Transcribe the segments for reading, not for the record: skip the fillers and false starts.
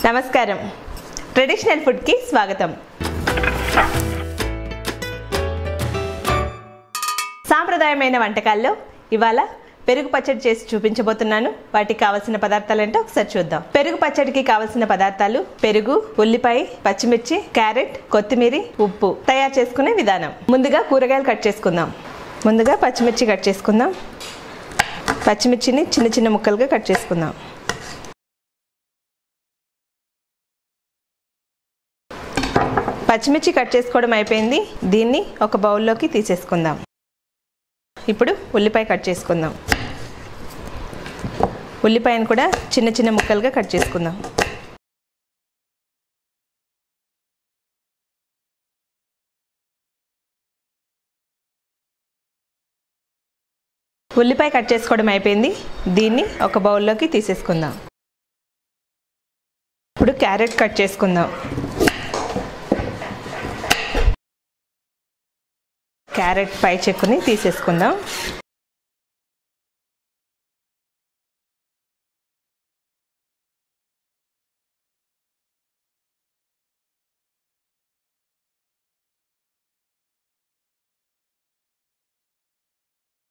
నమస్కారం. Traditional food కి స్వాగతం. సాంప్రదాయమైన వంటకాల్లో ఇవాళ పెరుగు పచ్చడి చేసి చూపించబోతున్నాను. వాటికి కావాల్సిన పదార్థాలు ఏంటో ఒకసారి చూద్దాం. పెరుగు పచ్చడికి కావాల్సిన పదార్థాలు: పెరుగు, ఉల్లిపాయ, పచ్చిమిర్చి, క్యారెట్, కొత్తిమీర, ఉప్పు. తయారు చేసుకునే విధానం: ముందుగా కూరగాయలు కట్ చేసుకుందాం. ముందుగా పచ్చిమిర్చి కట్ చేసుకుందాం. పచ్చిమిర్చిని చిన్న చిన్న ముక్కలుగా కట్ చేసుకుందాం. పచ్చిమిర్చి కట్ చేసుకోవడం అయిపోయింది. దీన్ని ఒక బౌల్లోకి తీసేసుకుందాం. ఇప్పుడు ఉల్లిపాయ కట్ చేసుకుందాం. ఉల్లిపాయను కూడా చిన్న చిన్న ముక్కలుగా కట్ చేసుకుందాం. ఉల్లిపాయ కట్ చేసుకోవడం అయిపోయింది. దీన్ని ఒక బౌల్లోకి తీసేసుకుందాం. ఇప్పుడు క్యారెట్ కట్ చేసుకుందాం. క్యారెట్ పై చెక్కుని తీసేసుకుందాం.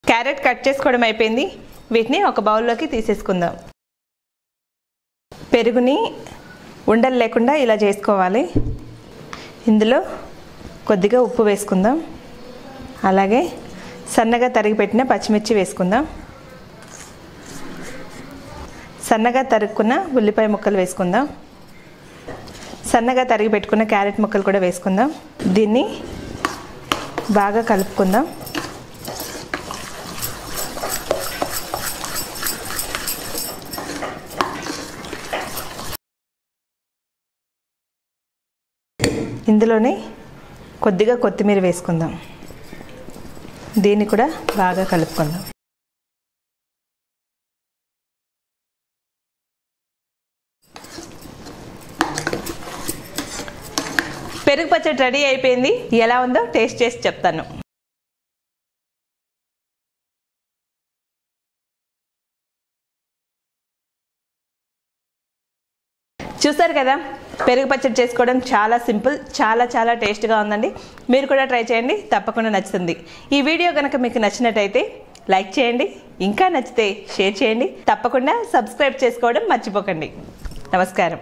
క్యారెట్ కట్ చేసుకోవడం అయిపోయింది. వీటిని ఒక బౌల్లోకి తీసేసుకుందాం. పెరుగుని ఉండలు లేకుండా ఇలా చేసుకోవాలి. ఇందులో కొద్దిగా ఉప్పు వేసుకుందాం. అలాగే సన్నగా తరిగి పెట్టిన పచ్చిమిర్చి వేసుకుందాం. సన్నగా తరుక్కున్న ఉల్లిపాయ ముక్కలు వేసుకుందాం. సన్నగా తరిగి పెట్టుకున్న క్యారెట్ ముక్కలు కూడా వేసుకుందాం. దీన్ని బాగా కలుపుకుందాం. ఇందులోనే కొద్దిగా కొత్తిమీర వేసుకుందాం. దీన్ని కూడా బాగా కలుపుకుందాం. పెరుగు పచ్చడి రెడీ అయిపోయింది. ఎలా ఉందో టేస్ట్ చేసి చెప్తాను. చూసారు కదా, పెరుగు పచ్చడి చేసుకోవడం చాలా సింపుల్, చాలా టేస్ట్గా ఉందండి. మీరు కూడా ట్రై చేయండి, తప్పకుండా నచ్చుతుంది. ఈ వీడియో కనుక మీకు నచ్చినట్టయితే లైక్ చేయండి, ఇంకా నచ్చితే షేర్ చేయండి. తప్పకుండా సబ్స్క్రైబ్ చేసుకోవడం మర్చిపోకండి. నమస్కారం.